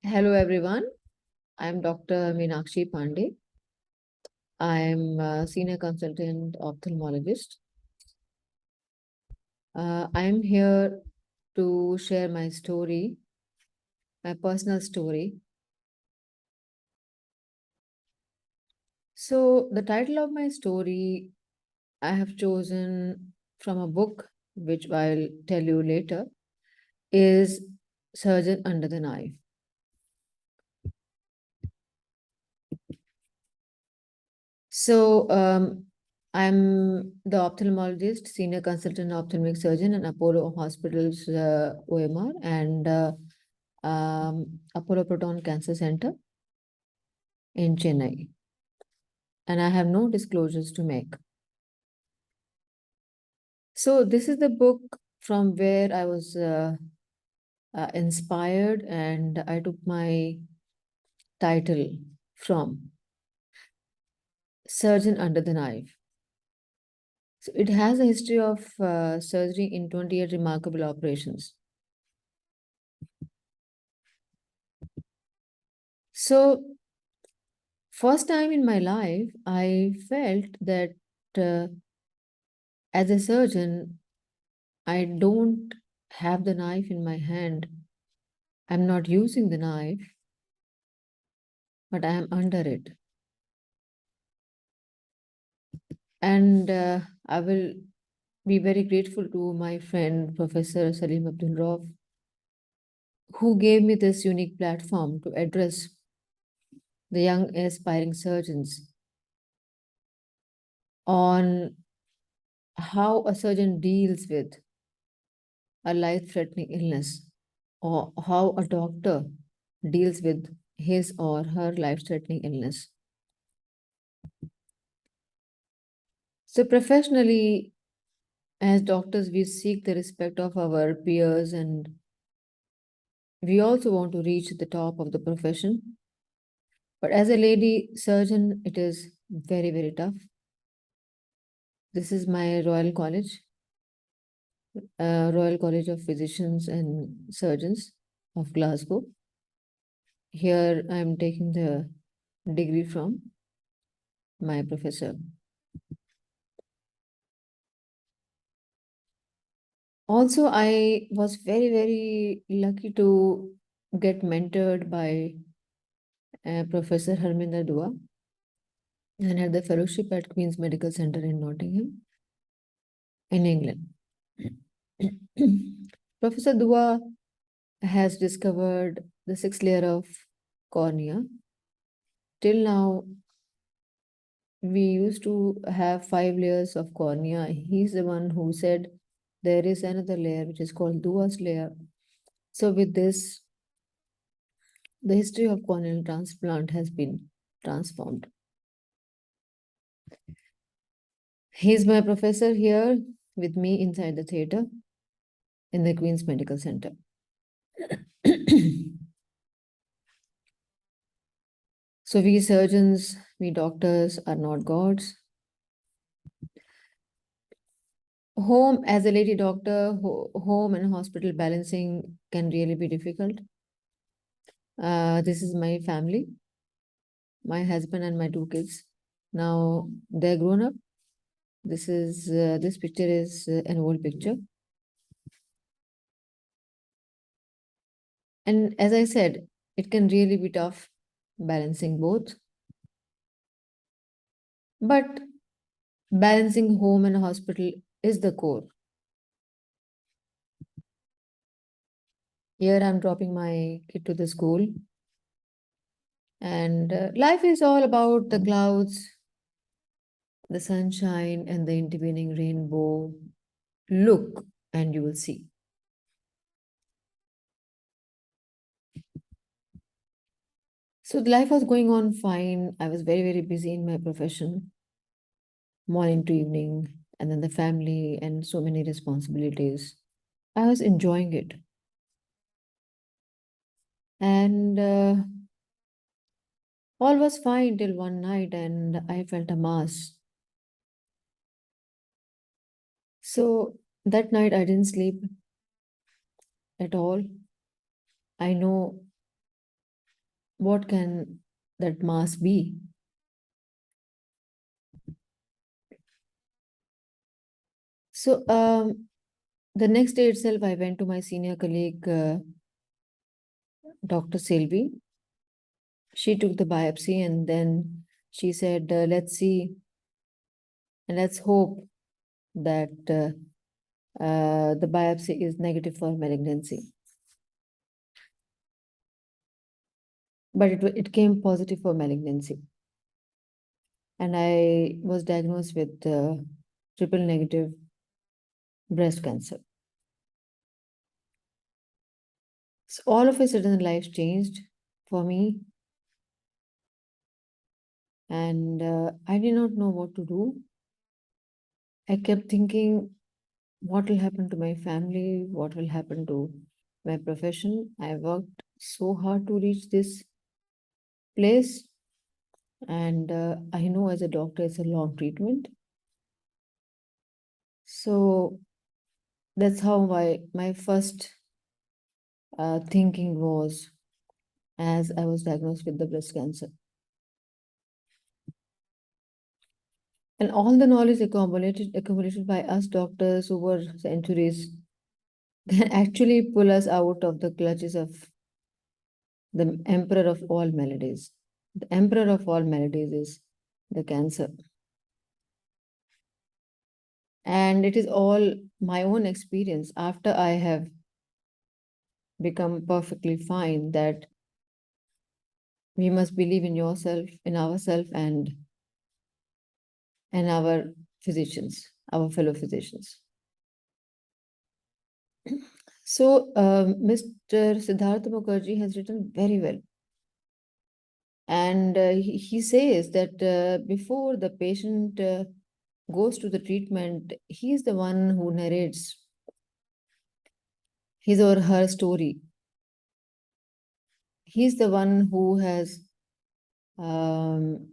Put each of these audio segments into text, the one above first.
Hello everyone, I am Dr. Meenakshi Pande. I am a senior consultant ophthalmologist. I am here to share my story, my personal story. So the title of my story I have chosen from a book, which I'll tell you later, is Surgeon Under the Knife. So I'm the ophthalmologist, senior consultant ophthalmic surgeon in Apollo Hospitals, OMR, and Apollo Proton Cancer Center in Chennai. And I have no disclosures to make. So this is the book from where I was inspired, and I took my title from Surgeon Under the Knife. So it has a history of surgery in 28 remarkable operations. So first time in my life, I felt that as a surgeon, I don't have the knife in my hand. I'm not using the knife, but I am under it. And I will be very grateful to my friend, Professor Salim Abdul Rauf, who gave me this unique platform to address the young aspiring surgeons on how a surgeon deals with a life-threatening illness, or how a doctor deals with his or her life-threatening illness. So professionally, as doctors, we seek the respect of our peers, and we also want to reach the top of the profession. But as a lady surgeon, it is very, very tough. This is my Royal College, Royal College of Physicians and Surgeons of Glasgow. Here I am taking the degree from my professor. Also, I was very, very lucky to get mentored by Professor Harminder Dua, and had the fellowship at Queen's Medical Center in Nottingham, in England. Professor Dua has discovered the sixth layer of cornea. Till now, we used to have 5 layers of cornea. He's the one who said there is another layer which is called Dua's layer. So with this, the history of corneal transplant has been transformed. He's my professor here with me inside the theater in the Queen's Medical Center. So we surgeons, we doctors are not gods. Home, as a lady doctor, home and hospital balancing can really be difficult. This is my family, my husband and my 2 kids. Now they're grown up. This picture is an old picture. And as I said, it can really be tough balancing both. But balancing home and hospital is the core. Here I'm dropping my kid to the school. And life is all about the clouds, the sunshine, and the intervening rainbow. Look, and you will see. So life was going on fine. I was very, very busy in my profession, morning to evening, and then the family and so many responsibilities. I was enjoying it. And all was fine till one night, and I felt a mass. So that night I didn't sleep at all. I know what can that mass be? So the next day itself, I went to my senior colleague, Dr. Selvi. She took the biopsy and then she said, let's see and let's hope that the biopsy is negative for malignancy. But it came positive for malignancy. And I was diagnosed with triple negative breast cancer. So all of a sudden, life changed for me. And I did not know what to do. I kept thinking, what will happen to my family? What will happen to my profession? I worked so hard to reach this place. And I know as a doctor, it's a long treatment. So that's how my first thinking was as I was diagnosed with the breast cancer. And all the knowledge accumulated by us doctors over centuries can actually pull us out of the clutches of the emperor of all maladies. The emperor of all maladies is the cancer. And it is all my own experience after I have become perfectly fine that we must believe in yourself, in ourselves, and our physicians, our fellow physicians. So, Mr. Siddhartha Mukherjee has written very well. And he says that before the patient goes to the treatment, he is the one who narrates his or her story. He's the one who has um,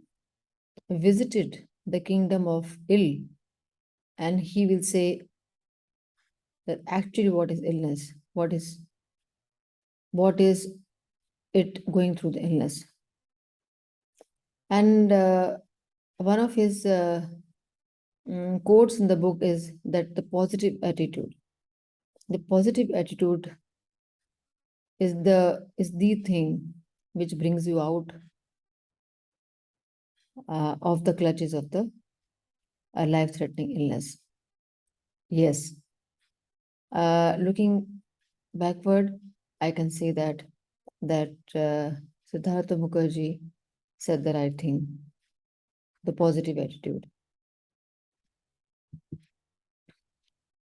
visited the kingdom of ill, and he will say that actually what is illness, what is it going through the illness. And one of his quotes in the book is that the positive attitude is the thing which brings you out of the clutches of the life-threatening illness. Yes. Looking backward, I can say that Siddhartha Mukherjee said the right thing, the positive attitude.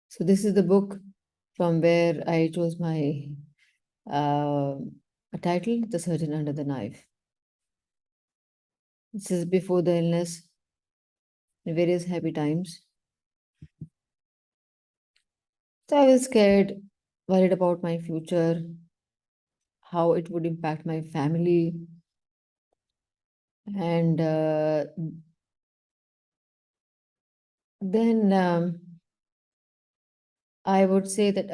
So this is the book from where I chose my title, The Surgeon Under the Knife. This is before the illness, in various happy times. So I was scared, worried about my future, how it would impact my family. And then I would say that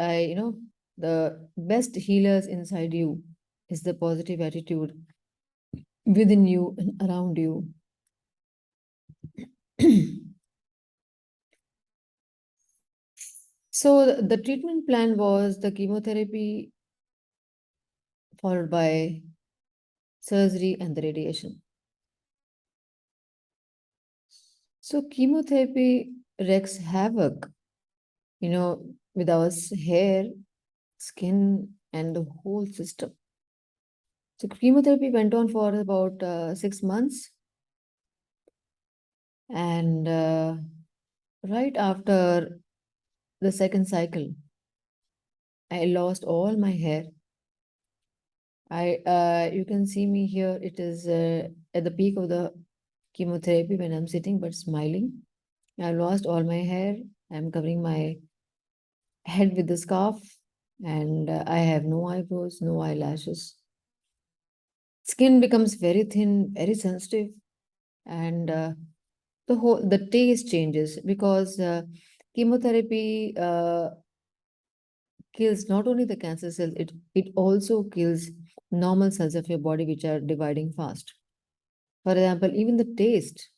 the best healers inside you is the positive attitude within you and around you. So the treatment plan was the chemotherapy followed by surgery and the radiation. So chemotherapy wreaks havoc, with our hair, skin, and the whole system. So chemotherapy went on for about 6 months. And right after the second cycle, I lost all my hair. You can see me here. It is at the peak of the chemotherapy when I'm sitting but smiling. I lost all my hair. I'm covering my head with the scarf, and I have no eyebrows, no eyelashes. Skin becomes very thin, very sensitive, and the taste changes because chemotherapy kills not only the cancer cells, it also kills normal cells of your body which are dividing fast. For example, even the taste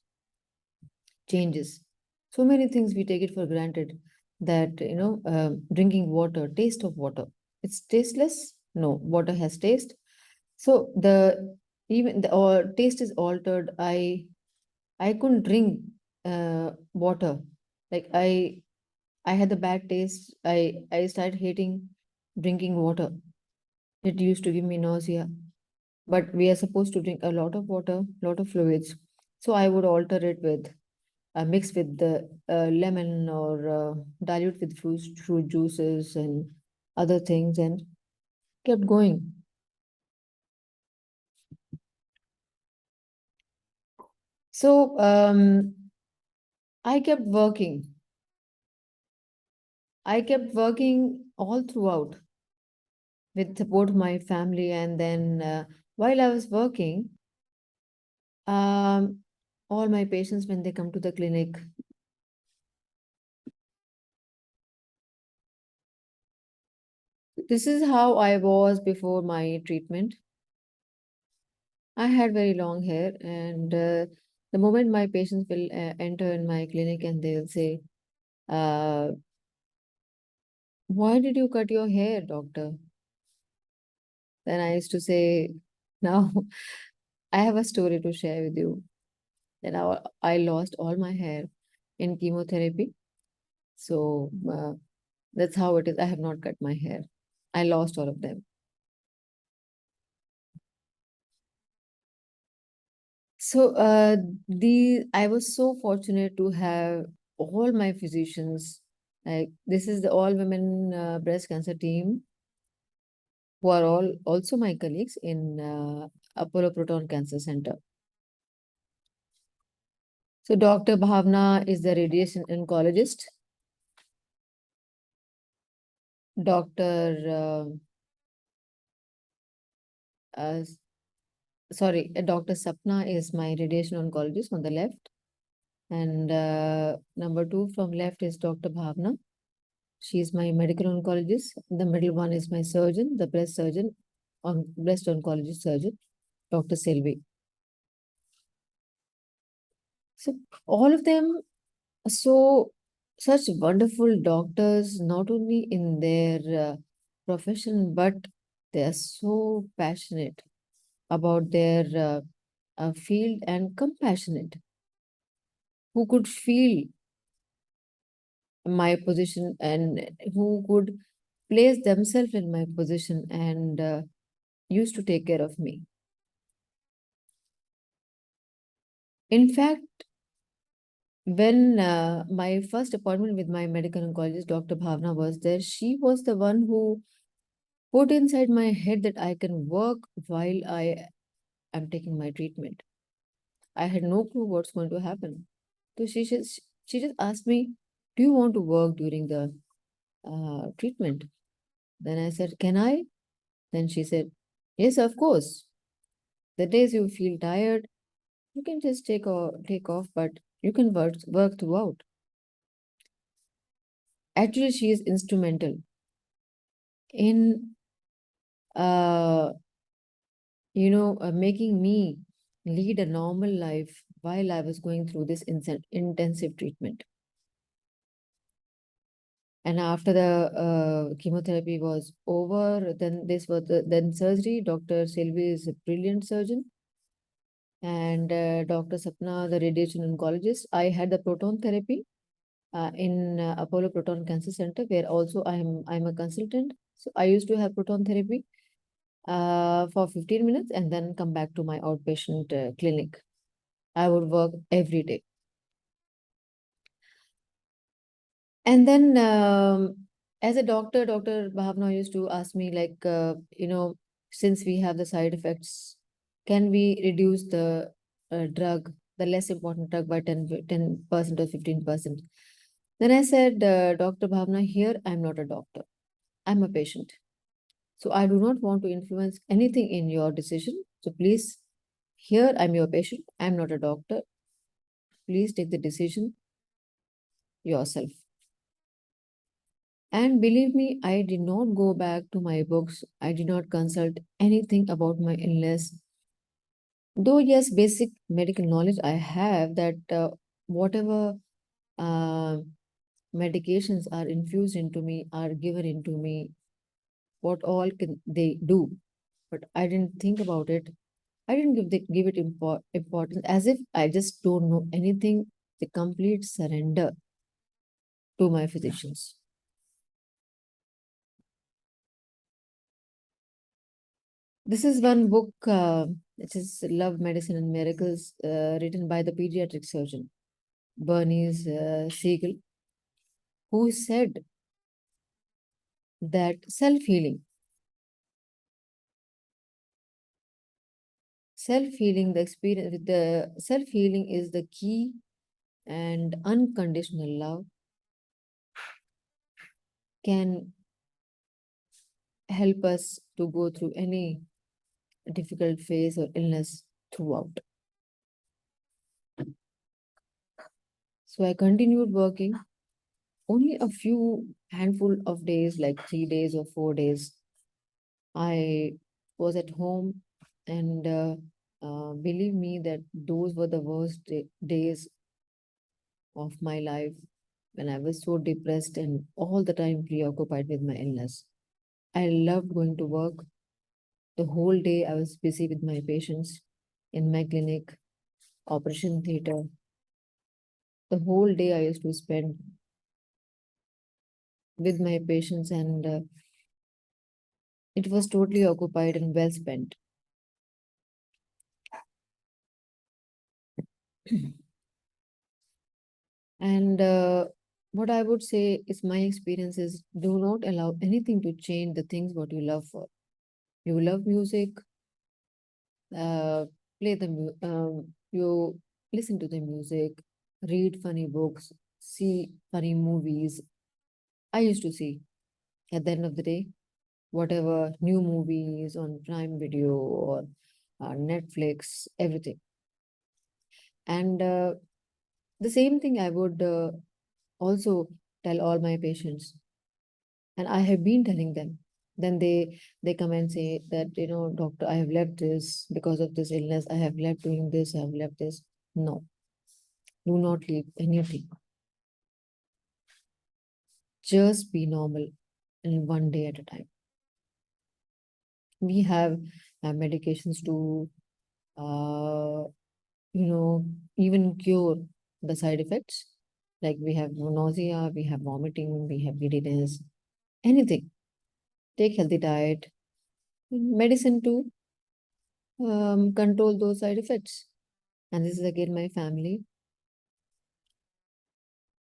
changes. So many things we take it for granted that, drinking water, taste of water, it's tasteless. No, water has taste. So the even the or taste is altered. I couldn't drink water. Like I had the bad taste. I started hating drinking water. It used to give me nausea. But we are supposed to drink a lot of water, lot of fluids. So I would alter it with mix with the lemon or dilute with fruit juices and other things and kept going. So I kept working. I kept working all throughout with support of my family. And then while I was working, um, all my patients, when they come to the clinic, this is how I was before my treatment. I had very long hair, and the moment my patients will enter in my clinic and they'll say, uh, why did you cut your hair, doctor? Then I used to say, now I have a story to share with you. That I lost all my hair in chemotherapy. So that's how it is. I have not cut my hair. I lost all of them. So I was so fortunate to have all my physicians. Like this is the all women breast cancer team who are all also my colleagues in Apollo Proton Cancer Center. So Dr. Bhavna is the radiation oncologist. Dr. Uh, Dr. Sapna is my radiation oncologist on the left. And number two from left is Dr. Bhavna. She is my medical oncologist. The middle one is my surgeon, the breast surgeon, breast oncologist surgeon, Dr. Selvi. So all of them are such wonderful doctors, not only in their profession, but they are so passionate about their field and compassionate, who could feel my position and who could place themselves in my position and used to take care of me. In fact, when my first appointment with my medical oncologist, Dr. Bhavna, was there, she was the one who put inside my head that I can work while I am taking my treatment. I had no clue what's going to happen. So she just asked me, "Do you want to work during the treatment?" Then I said, "Can I?" Then she said, "Yes, of course. The days you feel tired, you can just take off, but you can work throughout." Actually, she is instrumental in uh, making me lead a normal life while I was going through this intensive treatment. And after the chemotherapy was over, then then surgery. Dr. Selvi is a brilliant surgeon, and Dr. Sapna, the radiation oncologist. I had the proton therapy in Apollo Proton Cancer Center, where also I'm a consultant. So I used to have proton therapy for 15 minutes and then come back to my outpatient clinic. I would work every day. And then as a doctor, Dr. Bhavna used to ask me like, since we have the side effects, can we reduce the drug, the less important drug by 10% or 15%? Then I said, Dr. Bhavna, here I'm not a doctor. I'm a patient. So I do not want to influence anything in your decision. So please, here I'm your patient. I'm not a doctor. Please take the decision yourself. And believe me, I did not go back to my books. I did not consult anything about my illness. Though, yes, basic medical knowledge I have that whatever uh, medications are infused into me, are given into me, what all can they do? But I didn't think about it. I didn't give it importance as if I just don't know anything. The complete surrender to my physicians. This is one book, it is Love, Medicine, and Miracles, written by the pediatric surgeon, Bernice Siegel, who said that self-healing, the experience with the self-healing is the key, and unconditional love can help us to go through any difficult phase or illness throughout. So I continued working only a few handful of days, like 3 days or 4 days. I was at home, and believe me that those were the worst days of my life when I was so depressed and all the time preoccupied with my illness. I loved going to work. The whole day I was busy with my patients in my clinic, operation theater. The whole day I used to spend with my patients, and it was totally occupied and well spent. And what I would say is my experience is do not allow anything to change the things what you love for. You love music, uh, you listen to the music, read funny books, see funny movies. I used to see at the end of the day, whatever new movies on Prime Video or Netflix, everything. And the same thing I would also tell all my patients, and I have been telling them. Then they come and say that, doctor, I have left this because of this illness. I have left doing this. I have left this. No, do not leave anything. Just be normal, and one day at a time. We have medications to, uh, even cure the side effects. Like we have nausea, we have vomiting, we have giddiness, anything. Take healthy diet, medicine to control those side effects. And this is again my family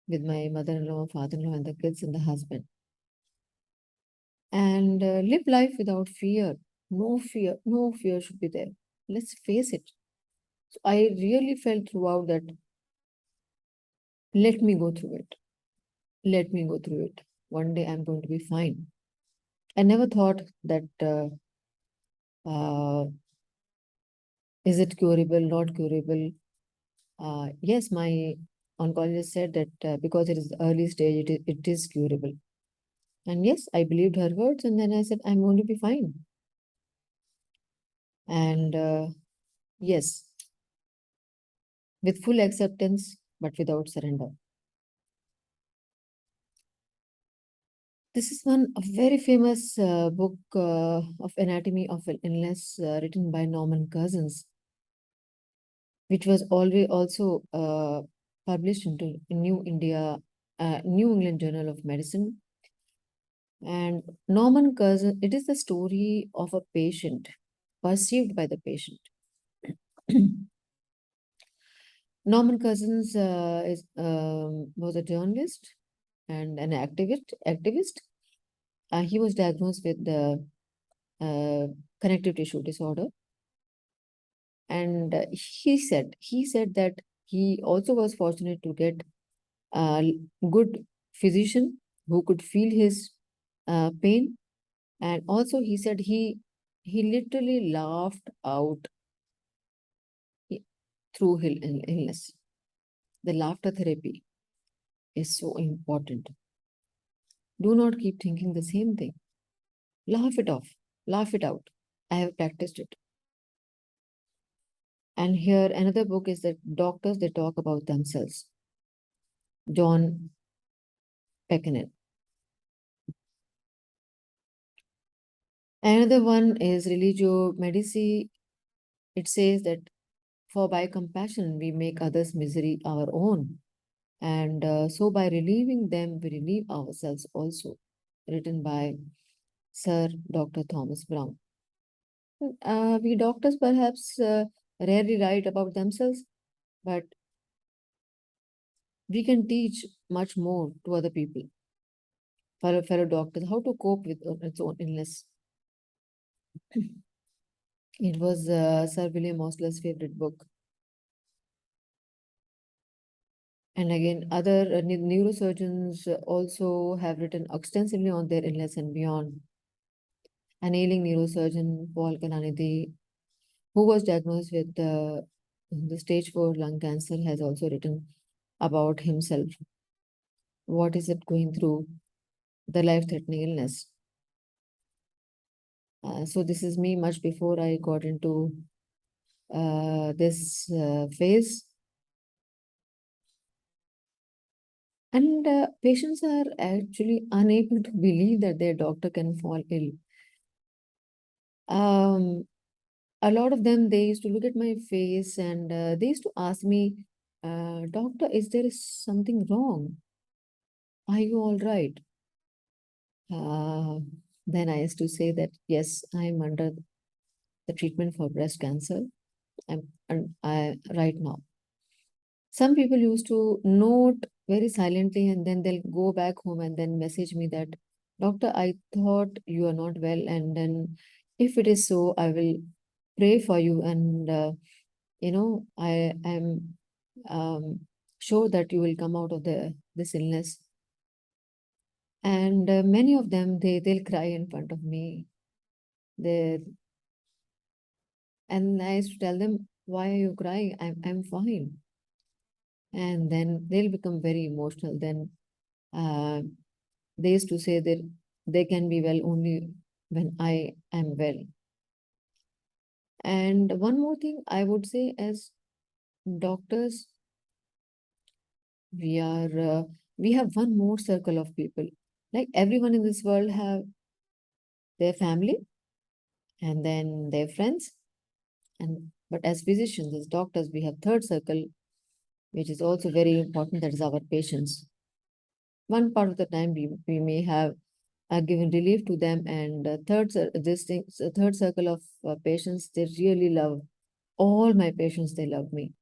with my mother-in-law, father-in-law, and the kids and the husband. And live life without fear. No fear should be there. Let's face it. So I really felt throughout that, let me go through it. Let me go through it. One day I'm going to be fine. I never thought that uh, is it curable, not curable. Yes, my oncologist said that because it is early stage, it is curable. And yes, I believed her words, and then I said, I'm going to be fine. And yes, with full acceptance, but without surrender. This is one a very famous book of anatomy of an illness written by Norman Cousins, which was always also published into New England Journal of Medicine. And Norman Cousins, it is the story of a patient, perceived by the patient. Norman Cousins was a journalist and an activist. He was diagnosed with the connective tissue disorder, and he said that he also was fortunate to get a good physician who could feel his pain, and also he said he literally laughed out through his illness. The laughter therapy is so important. Do not keep thinking the same thing. Laugh it off, laugh it out. I have practiced it. And here another book is that doctors, they talk about themselves. John Pecknell. Another one is Religio Medici. It says that for by compassion we make others' misery our own. And so by relieving them, we relieve ourselves also. Written by Sir Dr. Thomas Brown. We doctors perhaps rarely write about themselves, but we can teach much more to other people, fellow doctors, how to cope with its own illness. It was Sir William Osler's favorite book. And again, other neurosurgeons also have written extensively on their illness and beyond. An ailing neurosurgeon, Paul Kananidi, who was diagnosed with the stage 4 lung cancer, has also written about himself. What is it going through? The life-threatening illness. So this is me much before I got into this phase. And patients are actually unable to believe that their doctor can fall ill. A lot of them, they used to look at my face and they used to ask me, Doctor, is there something wrong? Are you all right? Then I used to say that, yes, I'm under the treatment for breast cancer. And right now. Some people used to note very silently and then they'll go back home and then message me that, Doctor, I thought you are not well. And then if it is so, I will pray for you. And, I am sure that you will come out of this illness. And many of them, they'll cry in front of me. And I used to tell them, why are you crying? I'm fine. And then they'll become very emotional. Then they used to say that they can be well only when I am well. And one more thing I would say, as doctors, we have one more circle of people. Like everyone in this world have their family and then their friends. But as physicians, as doctors, we have third circle, which is also very important. That is our patients. One part of the time we may have given relief to them, and third circle of patients, they really love all my patients. They love me,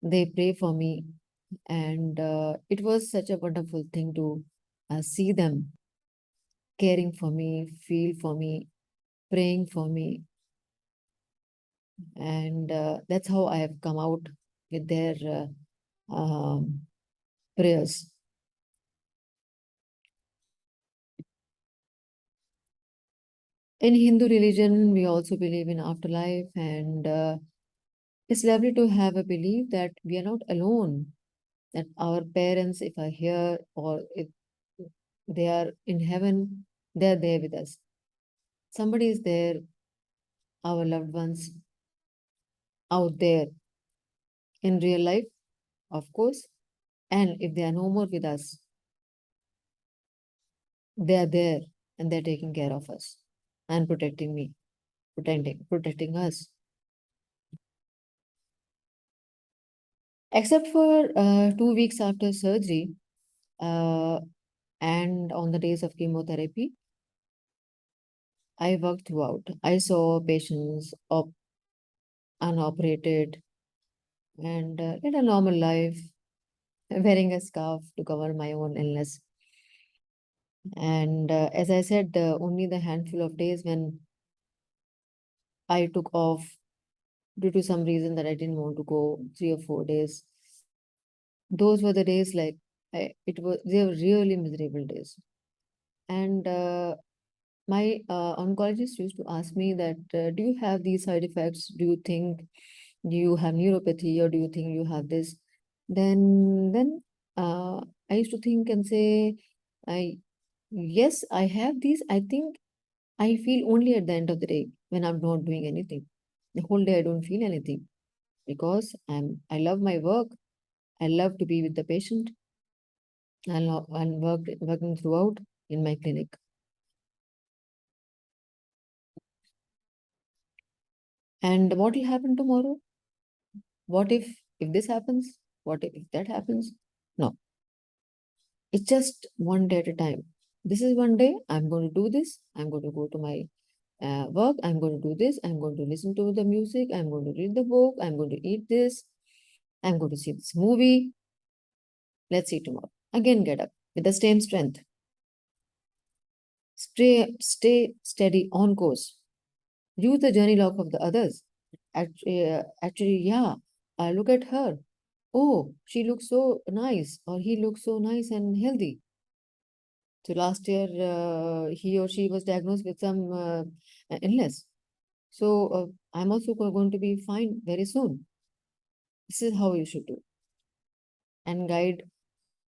they pray for me, and it was such a wonderful thing to see them caring for me, feel for me, praying for me, and that's how I have come out with their prayers. In Hindu religion, we also believe in afterlife, and it's lovely to have a belief that we are not alone, that our parents, if are here or if they are in heaven, they are there with us. Somebody is there, our loved ones out there in real life, of course. And if they are no more with us, they are there and they're taking care of us and protecting me, protecting us. Except for 2 weeks after surgery, uh, and on the days of chemotherapy, I worked throughout. I saw patients unoperated and led a normal life, wearing a scarf to cover my own illness. And as I said, only the handful of days when I took off due to some reason that I didn't want to go 3 or 4 days. Those were the days like they were really miserable days. And my oncologist used to ask me that, do you have these side effects? Do you think you have neuropathy, or do you think you have this? Then I used to think and say, Yes, I have these. I think I feel only at the end of the day when I'm not doing anything. The whole day I don't feel anything because I love my work. I love to be with the patient. I'm working throughout in my clinic. And what will happen tomorrow? What if this happens? What if that happens? No, it's just one day at a time. This is one day. I'm going to do this. I'm going to go to my work. I'm going to do this. I'm going to listen to the music. I'm going to read the book. I'm going to eat this. I'm going to see this movie. Let's see tomorrow. Again, get up with the same strength. Stay steady on course. Use the journey log of the others. Actually, yeah. Look at her. Oh, she looks so nice, or he looks so nice and healthy. So last year, he or she was diagnosed with some illness. So I'm also going to be fine very soon. This is how you should do and guide,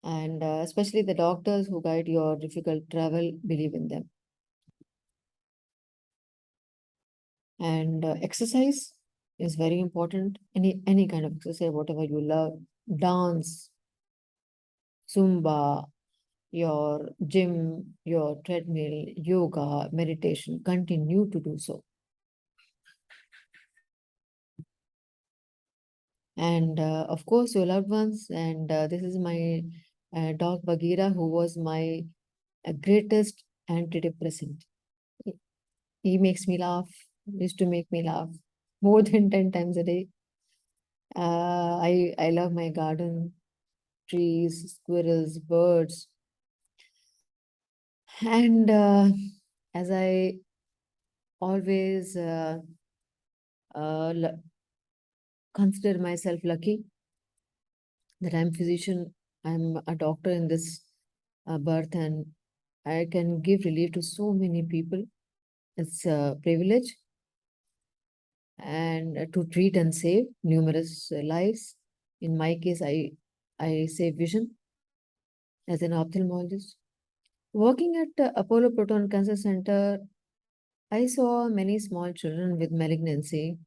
and especially the doctors who guide your difficult travel, believe in them. And exercise is very important. Any kind of exercise, whatever you love, dance, Zumba, your gym, your treadmill, yoga, meditation, continue to do so. And of course, your loved ones. And this is my dog Bagheera, who was my greatest antidepressant. He he makes me laugh, used to make me laugh more than 10 times a day. I love my garden, trees, squirrels, birds. And as I always uh, l- consider myself lucky that I'm physician, I'm a doctor in this birth, and I can give relief to so many people. It's a privilege, and to treat and save numerous lives. In my case, I save vision as an ophthalmologist. Working at Apollo Proton Cancer Center, I saw many small children with malignancy,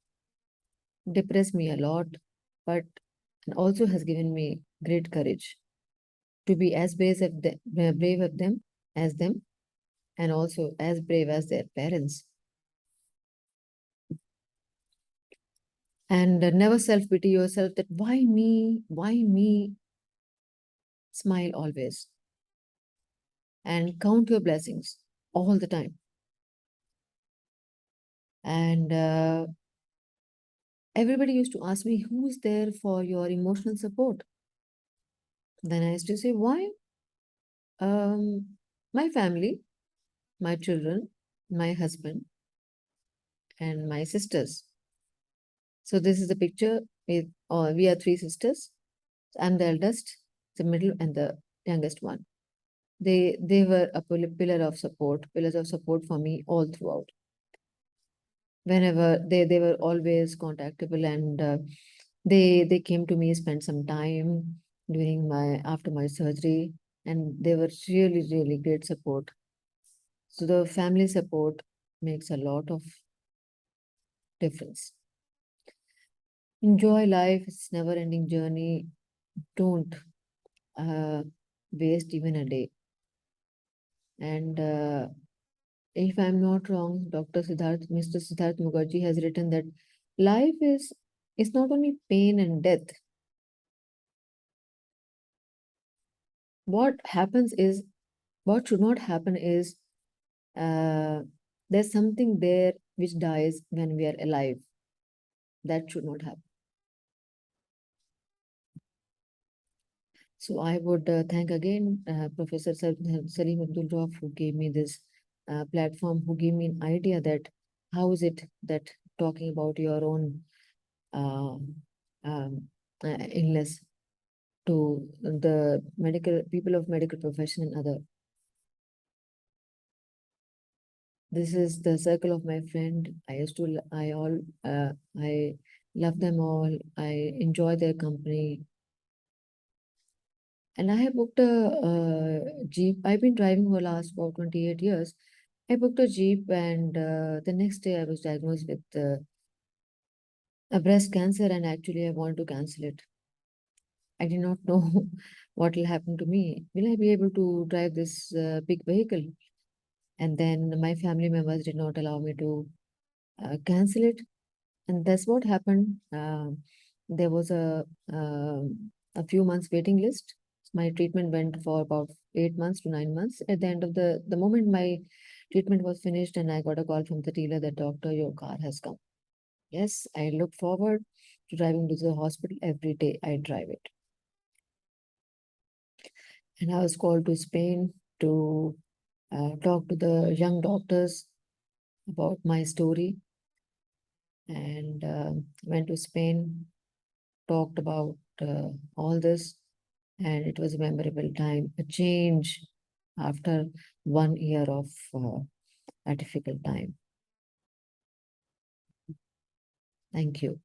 depressed me a lot, but and also has given me great courage to be as brave of them as them, and also as brave as their parents. And never self pity yourself that why me? Why me? Smile always and count your blessings all the time. And everybody used to ask me, who's there for your emotional support? Then I used to say, why? My family, my children, my husband, and my sisters. So this is the picture with we are three sisters. I'm the eldest, the middle, and the youngest one. They were a pillars of support for me all throughout. Whenever they were always contactable, and they came to me, spent some time during my after my surgery, and they were really great support. So the family support makes a lot of difference. Enjoy life. It's never ending journey. Don't uh, waste even a day. And if I'm not wrong, Mr. Siddharth Mukherjee has written that life is not only pain and death. What happens is, what should not happen is, uh, there's something there which dies when we are alive. That should not happen. So I would thank again Professor Salim Abdul Rauf, who gave me this platform, who gave me an idea that how is it that talking about your own uh, um, illness to the medical people of medical profession and other. This is the circle of my friend. I love them all. I enjoy their company. And I have booked a Jeep. I've been driving for the last about 28 years. I booked a Jeep, and the next day I was diagnosed with a breast cancer, and actually I want to cancel it. I did not know what will happen to me. Will I be able to drive this big vehicle? And then my family members did not allow me to cancel it, and that's what happened. There was a few months waiting list. My treatment went for about 8 months to 9 months. At the end of the moment my treatment was finished, and I got a call from the dealer that, doctor, your car has come. Yes, I look forward to driving to the hospital every day. I drive it. And I was called to Spain to talk to the young doctors about my story, and went to Spain, talked about all this, and it was a memorable time, a change after 1 year of a difficult time. Thank you.